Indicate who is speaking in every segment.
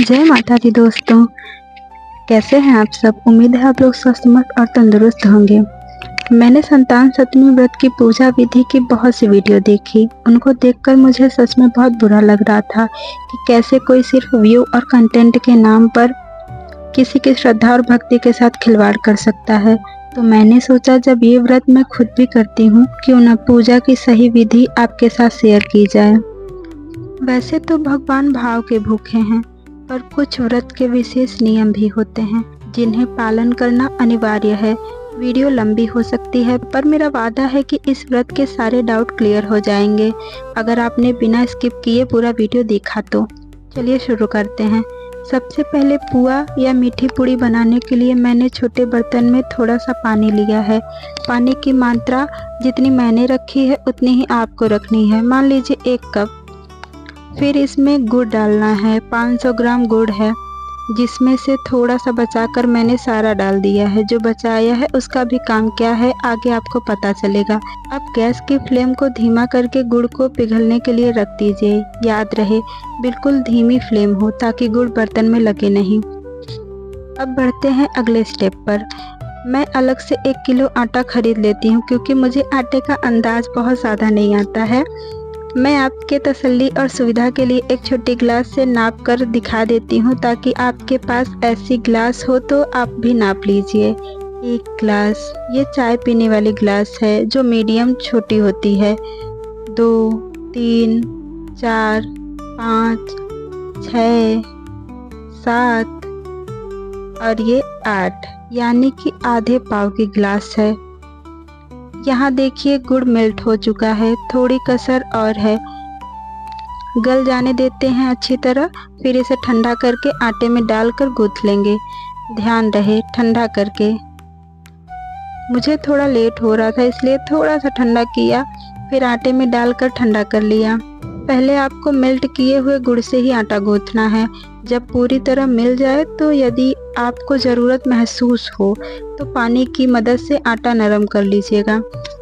Speaker 1: जय माता दी दोस्तों, कैसे हैं आप सब। उम्मीद है आप लोग स्वस्थ मस्त और तंदुरुस्त होंगे। मैंने संतान सप्तमी व्रत की पूजा विधि की बहुत सी वीडियो देखी। उनको देखकर मुझे सच में बहुत बुरा लग रहा था कि कैसे कोई सिर्फ व्यू और कंटेंट के नाम पर किसी की श्रद्धा और भक्ति के साथ खिलवाड़ कर सकता है। तो मैंने सोचा जब ये व्रत मैं खुद भी करती हूँ, क्यों न पूजा की सही विधि आपके साथ शेयर की जाए। वैसे तो भगवान भाव के भूखे हैं, पर कुछ व्रत के विशेष नियम भी होते हैं जिन्हें पालन करना अनिवार्य है। वीडियो लंबी हो सकती है, पर मेरा वादा है कि इस व्रत के सारे डाउट क्लियर हो जाएंगे अगर आपने बिना स्किप किए पूरा वीडियो देखा तो। चलिए शुरू करते हैं। सबसे पहले पुआ या मीठी पूड़ी बनाने के लिए मैंने छोटे बर्तन में थोड़ा सा पानी लिया है। पानी की मात्रा जितनी मैंने रखी है उतनी ही आपको रखनी है। मान लीजिए 1 कप। फिर इसमें गुड़ डालना है। 500 ग्राम गुड़ है, जिसमें से थोड़ा सा बचाकर मैंने सारा डाल दिया है। जो बचाया है उसका भी काम क्या है आगे आपको पता चलेगा। अब गैस की फ्लेम को धीमा करके गुड़ को पिघलने के लिए रख दीजिए। याद रहे बिल्कुल धीमी फ्लेम हो ताकि गुड़ बर्तन में लगे नहीं। अब बढ़ते हैं अगले स्टेप पर। मैं अलग से 1 किलो आटा खरीद लेती हूँ क्योंकि मुझे आटे का अंदाज बहुत ज़्यादा नहीं आता है। मैं आपके तसल्ली और सुविधा के लिए एक छोटी ग्लास से नाप कर दिखा देती हूँ ताकि आपके पास ऐसी ग्लास हो तो आप भी नाप लीजिए। 1 ग्लास, ये चाय पीने वाली ग्लास है जो मीडियम छोटी होती है। 2, 3, 4, 5, 6, 7 और ये 8, यानी कि आधे पाव की ग्लास है। यहाँ देखिए गुड़ मेल्ट हो चुका है, थोड़ी कसर और है। गल जाने देते हैं अच्छी तरह। फिर इसे ठंडा करके आटे में डालकर गूंथ लेंगे। ध्यान रहे ठंडा करके। मुझे थोड़ा लेट हो रहा था इसलिए थोड़ा सा ठंडा किया, फिर आटे में डालकर ठंडा कर लिया। पहले आपको मेल्ट किए हुए गुड़ से ही आटा गूंथना है। जब पूरी तरह मिल जाए तो यदि आपको ज़रूरत महसूस हो तो पानी की मदद से आटा नरम कर लीजिएगा।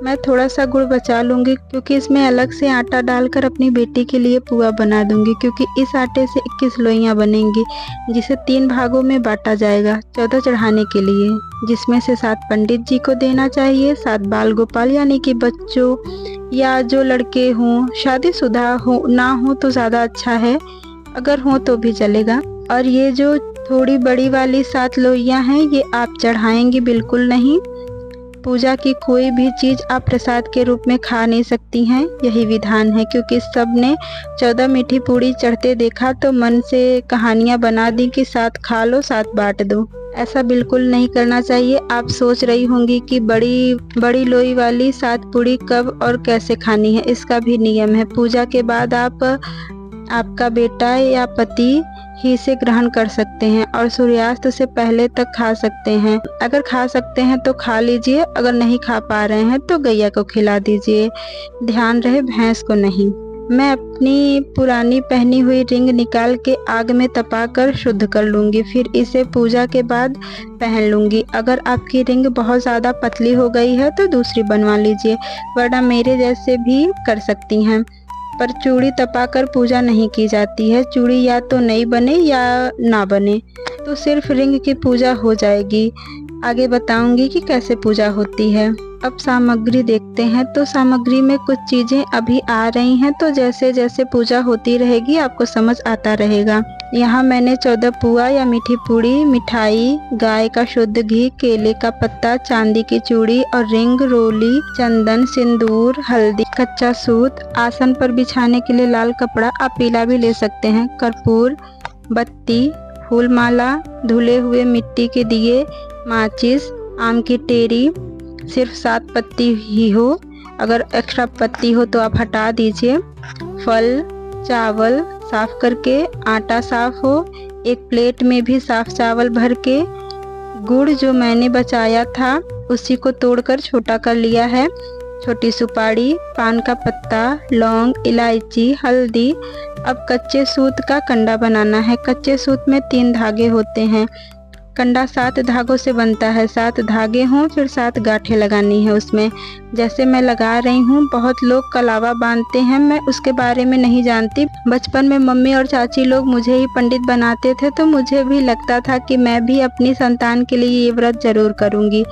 Speaker 1: मैं थोड़ा सा गुड़ बचा लूँगी क्योंकि इसमें अलग से आटा डालकर अपनी बेटी के लिए पुआ बना दूँगी, क्योंकि इस आटे से 21 लोइयाँ बनेंगी जिसे 3 भागों में बांटा जाएगा 14 चढ़ाने के लिए, जिसमें से 7 पंडित जी को देना चाहिए, 7 बाल गोपाल यानी कि बच्चों या जो लड़के हों, शादीशुदा हो ना हो तो ज़्यादा अच्छा है, अगर हो तो भी चलेगा। और ये जो थोड़ी बड़ी वाली 7 लोइयाँ हैं ये आप चढ़ाएंगी बिल्कुल नहीं। पूजा की कोई भी चीज़ आप प्रसाद के रूप में खा नहीं सकती हैं, यही विधान है। क्योंकि सब ने 14 मीठी पूड़ी चढ़ते देखा तो मन से कहानियाँ बना दी कि 7 खा लो 7 बांट दो। ऐसा बिल्कुल नहीं करना चाहिए। आप सोच रही होंगी कि बड़ी लोई वाली 7 पूड़ी कब और कैसे खानी है, इसका भी नियम है। पूजा के बाद आपका बेटा या पति ही से ग्रहण कर सकते हैं और सूर्यास्त से पहले तक खा सकते हैं। अगर खा सकते हैं तो खा लीजिए, अगर नहीं खा पा रहे हैं तो गैया को खिला दीजिए। ध्यान रहे भैंस को नहीं। मैं अपनी पुरानी पहनी हुई रिंग निकाल के आग में तपाकर शुद्ध कर लूँगी, फिर इसे पूजा के बाद पहन लूँगी। अगर आपकी रिंग बहुत ज़्यादा पतली हो गई है तो दूसरी बनवा लीजिए, वरना मेरे जैसे भी कर सकती हैं। पर चूड़ी तपाकर पूजा नहीं की जाती है। चूड़ी या तो नई बने या ना बने, तो सिर्फ रिंग की पूजा हो जाएगी। आगे बताऊंगी कि कैसे पूजा होती है। अब सामग्री देखते हैं। तो सामग्री में कुछ चीज़ें अभी आ रही हैं, तो जैसे जैसे पूजा होती रहेगी आपको समझ आता रहेगा। यहाँ मैंने 14 पुआ या मीठी पूड़ी, मिठाई, गाय का शुद्ध घी, केले का पत्ता, चांदी की चूड़ी और रिंग, रोली, चंदन, सिंदूर, हल्दी, कच्चा सूत, आसन पर बिछाने के लिए लाल कपड़ा, आप पीला भी ले सकते हैं, कर्पूर, बत्ती, फूल माला, धुले हुए मिट्टी के दिए, माचिस, आम की टेरी, सिर्फ 7 पत्ती ही हो, अगर एक्स्ट्रा पत्ती हो तो आप हटा दीजिए, फल, चावल साफ करके, आटा साफ हो, एक प्लेट में भी साफ चावल भर के, गुड़ जो मैंने बचाया था उसी को तोड़कर छोटा कर लिया है, छोटी सुपारी, पान का पत्ता, लौंग, इलायची, हल्दी। अब कच्चे सूत का कंडा बनाना है। कच्चे सूत में 3 धागे होते हैं। कंडा 7 धागों से बनता है। 7 धागे हों फिर 7 गांठें लगानी है उसमें, जैसे मैं लगा रही हूँ। बहुत लोग कलावा बांधते हैं, मैं उसके बारे में नहीं जानती। बचपन में मम्मी और चाची लोग मुझे ही पंडित बनाते थे, तो मुझे भी लगता था कि मैं भी अपनी संतान के लिए ये व्रत जरूर करूँगी।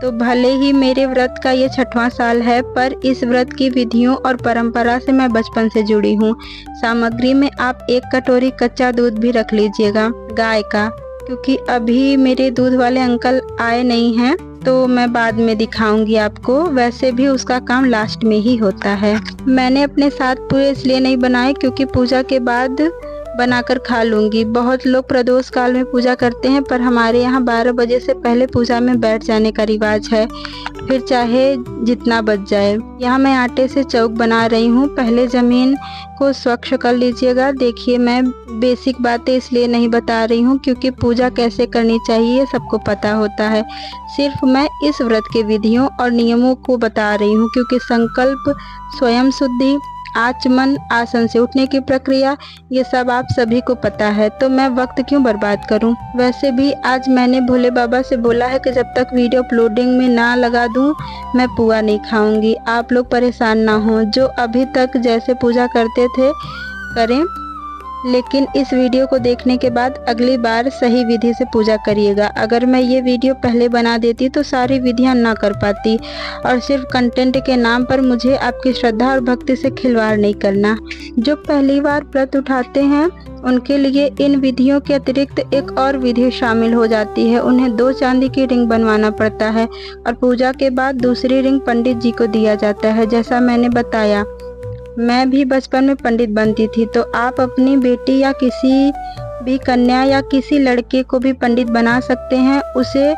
Speaker 1: तो भले ही मेरे व्रत का ये 6वां साल है, पर इस व्रत की विधियों और परंपरा से मैं बचपन से जुड़ी हूँ। सामग्री में आप 1 कटोरी कच्चा दूध भी रख लीजिएगा गाय का, क्योंकि अभी मेरे दूध वाले अंकल आए नहीं हैं, तो मैं बाद में दिखाऊंगी आपको। वैसे भी उसका काम लास्ट में ही होता है। मैंने अपने साथ पूरे इसलिए नहीं बनाए क्योंकि पूजा के बाद बनाकर खा लूंगी। बहुत लोग प्रदोष काल में पूजा करते हैं, पर हमारे यहाँ 12 बजे से पहले पूजा में बैठ जाने का रिवाज है, फिर चाहे जितना बच जाए। यहाँ मैं आटे से चौक बना रही हूँ। पहले ज़मीन को स्वच्छ कर लीजिएगा। देखिए, मैं बेसिक बातें इसलिए नहीं बता रही हूँ क्योंकि पूजा कैसे करनी चाहिए सबको पता होता है। सिर्फ मैं इस व्रत के विधियों और नियमों को बता रही हूँ, क्योंकि संकल्प, स्वयं शुद्धि, आचमन, आसन से उठने की प्रक्रिया, ये सब आप सभी को पता है, तो मैं वक्त क्यों बर्बाद करूं। वैसे भी आज मैंने भोले बाबा से बोला है कि जब तक वीडियो अपलोडिंग में ना लगा दूं, मैं पुआ नहीं खाऊंगी। आप लोग परेशान ना हो। जो अभी तक जैसे पूजा करते थे करें, लेकिन इस वीडियो को देखने के बाद अगली बार सही विधि से पूजा करिएगा। अगर मैं ये वीडियो पहले बना देती तो सारी विधियां ना कर पाती, और सिर्फ कंटेंट के नाम पर मुझे आपकी श्रद्धा और भक्ति से खिलवाड़ नहीं करना। जो पहली बार व्रत उठाते हैं उनके लिए इन विधियों के अतिरिक्त एक और विधि शामिल हो जाती है। उन्हें 2 चांदी की रिंग बनवाना पड़ता है और पूजा के बाद दूसरी रिंग पंडित जी को दिया जाता है। जैसा मैंने बताया, मैं भी बचपन में पंडित बनती थी, तो आप अपनी बेटी या किसी भी कन्या या किसी लड़के को भी पंडित बना सकते हैं, उसे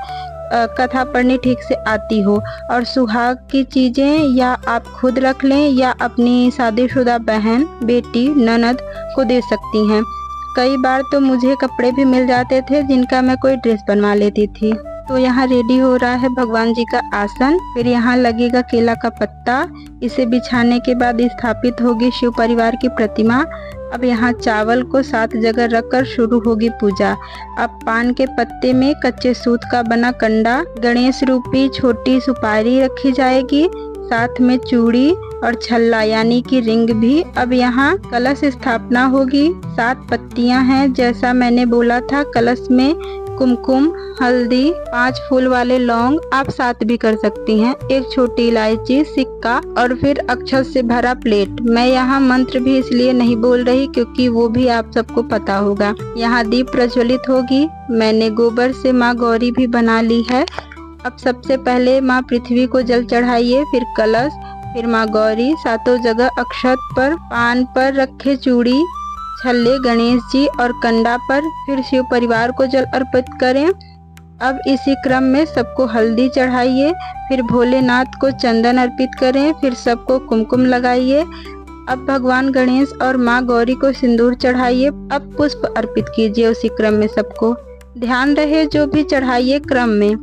Speaker 1: कथा पढ़नी ठीक से आती हो। और सुहाग की चीज़ें या आप खुद रख लें या अपनी शादीशुदा बहन, बेटी, ननद को दे सकती हैं। कई बार तो मुझे कपड़े भी मिल जाते थे जिनका मैं कोई ड्रेस बनवा लेती थी। तो यहाँ रेडी हो रहा है भगवान जी का आसन। फिर यहाँ लगेगा केला का पत्ता। इसे बिछाने के बाद स्थापित होगी शिव परिवार की प्रतिमा। अब यहाँ चावल को 7 जगह रखकर शुरू होगी पूजा। अब पान के पत्ते में कच्चे सूत का बना कंडा, गणेश रूपी छोटी सुपारी रखी जाएगी, साथ में चूड़ी और छल्ला यानी कि रिंग भी। अब यहाँ कलश स्थापना होगी। 7 पत्तियां हैं जैसा मैंने बोला था। कलश में कुमकुम, हल्दी, 5 फूल वाले लौंग, आप 7 भी कर सकती हैं, 1 छोटी इलायची, सिक्का और फिर अक्षत से भरा प्लेट। मैं यहाँ मंत्र भी इसलिए नहीं बोल रही क्योंकि वो भी आप सबको पता होगा। यहाँ दीप प्रज्वलित होगी। मैंने गोबर से माँ गौरी भी बना ली है। अब सबसे पहले माँ पृथ्वी को जल चढ़ाइए, फिर कलश, फिर माँ गौरी, 7 जगह अक्षत पर, पान पर रखे चूड़ी, छल्ले गणेश जी और कंडा पर, फिर शिव परिवार को जल अर्पित करें। अब इसी क्रम में सबको हल्दी चढ़ाइए, फिर भोलेनाथ को चंदन अर्पित करें, फिर सबको कुमकुम लगाइए। अब भगवान गणेश और माँ गौरी को सिंदूर चढ़ाइए। अब पुष्प अर्पित कीजिए उसी क्रम में सबको। ध्यान रहे जो भी चढ़ाइए क्रम में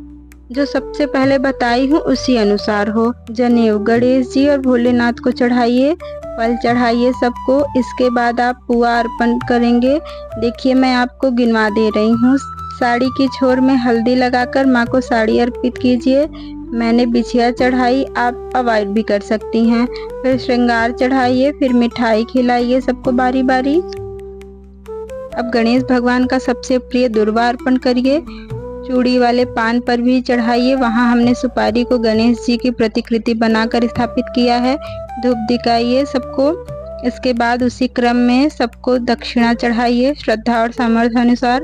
Speaker 1: जो सबसे पहले बताई हूँ उसी अनुसार हो। जनेऊ गणेश जी और भोलेनाथ को चढ़ाइए, फल चढ़ाइए सबको। इसके बाद आप पुआ अर्पण करेंगे। देखिए, मैं आपको गिनवा दे रही हूँ। साड़ी की छोर में हल्दी लगाकर माँ को साड़ी अर्पित कीजिए। मैंने बिछिया चढ़ाई, आप अवॉइड भी कर सकती हैं। फिर श्रृंगार चढ़ाइए, फिर मिठाई खिलाइए सबको बारी बारी। अब गणेश भगवान का सबसे प्रिय दुर्वा अर्पण करिए। चूड़ी वाले पान पर भी चढ़ाइए। वहाँ हमने सुपारी को गणेश जी की प्रतिकृति बनाकर स्थापित किया है। धूप दिखाइए सबको। इसके बाद उसी क्रम में सबको दक्षिणा चढ़ाइए श्रद्धा और सामर्थ्य अनुसार।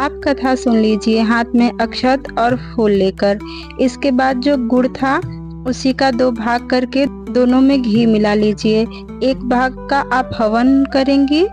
Speaker 1: आप कथा सुन लीजिए हाथ में अक्षत और फूल लेकर। इसके बाद जो गुड़ था उसी का 2 भाग करके दोनों में घी मिला लीजिए। एक भाग का आप हवन करेंगी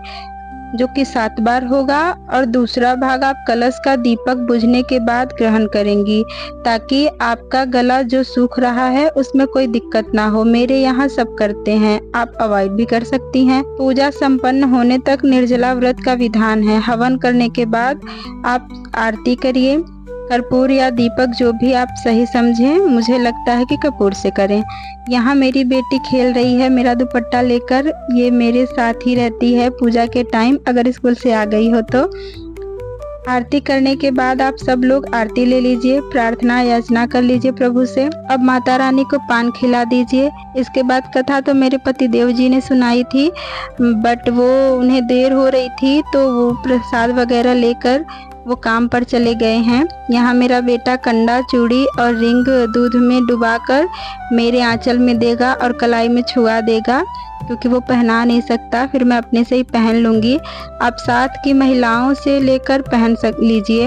Speaker 1: जो कि 7 बार होगा, और दूसरा भाग आप कलश का दीपक बुझने के बाद ग्रहण करेंगी, ताकि आपका गला जो सूख रहा है उसमें कोई दिक्कत ना हो। मेरे यहाँ सब करते हैं, आप अवॉइड भी कर सकती हैं। पूजा संपन्न होने तक निर्जला व्रत का विधान है। हवन करने के बाद आप आरती करिए। कर्पूर या दीपक जो भी आप सही समझें, मुझे लगता है कि कपूर से करें। यहाँ मेरी बेटी खेल रही है मेरा दुपट्टा लेकर। ये मेरे साथ ही रहती है पूजा के टाइम, अगर स्कूल से आ गई हो तो। आरती करने के बाद आप सब लोग आरती ले लीजिए, प्रार्थना याचना कर लीजिए प्रभु से। अब माता रानी को पान खिला दीजिए। इसके बाद कथा तो मेरे पति देव जी ने सुनाई थी, बट वो उन्हें देर हो रही थी तो वो प्रसाद वगैरह लेकर वो काम पर चले गए हैं। यहाँ मेरा बेटा कंडा, चूड़ी और रिंग दूध में डुबाकर मेरे आंचल में देगा और कलाई में छुआ देगा, क्योंकि वो पहना नहीं सकता, फिर मैं अपने से ही पहन लूँगी। आप साथ की महिलाओं से लेकर पहन लीजिए।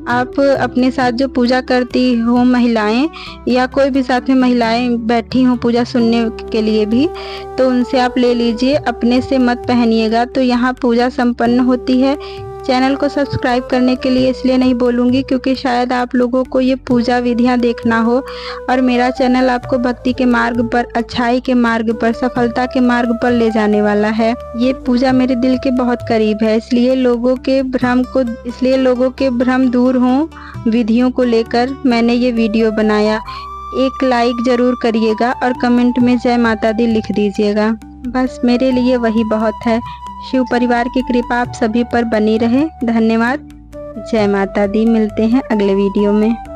Speaker 1: आप अपने साथ जो पूजा करती हो महिलाएं या कोई भी साथ में महिलाएं बैठी हों पूजा सुनने के लिए भी, तो उनसे आप ले लीजिए, अपने से मत पहनिएगा। तो यहाँ पूजा संपन्न होती है। चैनल को सब्सक्राइब करने के लिए इसलिए नहीं बोलूँगी क्योंकि शायद आप लोगों को ये पूजा विधियाँ देखना हो, और मेरा चैनल आपको भक्ति के मार्ग पर, अच्छाई के मार्ग पर, सफलता के मार्ग पर ले जाने वाला है। ये पूजा मेरे दिल के बहुत करीब है, इसलिए लोगों के भ्रम दूर हों विधियों को लेकर मैंने ये वीडियो बनाया। एक लाइक जरूर करिएगा और कमेंट में जय माता दी लिख दीजिएगा। बस मेरे लिए वही बहुत है। शिव परिवार की कृपा आप सभी पर बनी रहे। धन्यवाद। जय माता दी। मिलते हैं अगले वीडियो में।